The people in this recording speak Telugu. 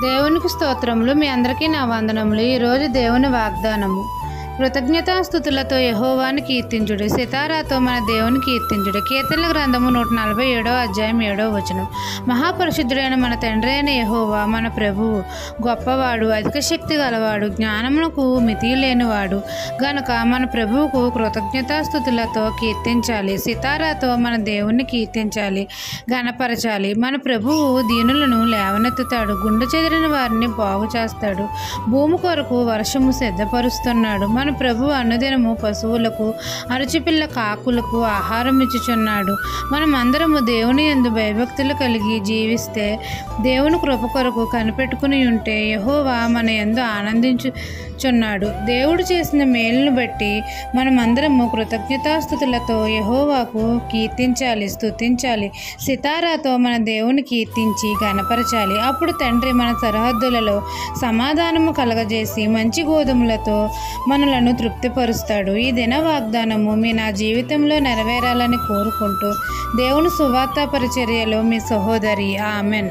దేవునికి స్తోత్రములు. మీ అందరికీ నా వందనములు. ఈరోజు దేవుని వాగ్దానము. కృతజ్ఞతాస్తుతులతో యెహోవాను కీర్తించుడి, సితారాతో మన దేవుని కీర్తించుడి. కీర్తనల గ్రంథము 147 అధ్యాయం 7వ వచనం. మహాపరిశుద్ధుడైన మన తండ్రి అయిన యెహోవా మన ప్రభువు గొప్పవాడు, అధిక శక్తి గలవాడు, జ్ఞానమునకు మితి లేనివాడు గనుక మన ప్రభువుకు కృతజ్ఞతాస్తుతులతో కీర్తించాలి. సితారాతో మన దేవుణ్ణి కీర్తించాలి, గణపరచాలి. మన ప్రభువు దీనులను లేవనెత్తుతాడు, గుండె చెదిరిన వారిని బాగు చేస్తాడు, భూమి కొరకు వర్షము సిద్ధపరుస్తున్నాడు. మన ప్రభువు అనుదినము పశువులకు, అరచిపిల్ల కాకులకు ఆహారం ఇచ్చుచున్నాడు. మనమందరము దేవుని యందు భయభక్తులు కలిగి జీవిస్తే, దేవుని కృప కొరకు కనిపెట్టుకుని ఉంటే యెహోవా మన యందు ఆనందించుచున్నాడు. దేవుడు చేసిన మేలును బట్టి మనమందరము కృతజ్ఞతాస్తుతులతో యెహోవాకు కీర్తించాలి, స్తుతించాలి. సితారాతో మన దేవుని కీర్తించి గణపరచాలి. అప్పుడు తండ్రి మన సరిహద్దులలో సమాధానము కలగజేసి మంచి గోధుమలతో మనలను తృప్తిపరుస్తాడు. ఈ దిన వాగ్దానము నా జీవితంలో నెరవేరాలని కోరుకుంటూ దేవుని సువార్త పరిచర్యలో మీ సహోదరి. ఆమెన్.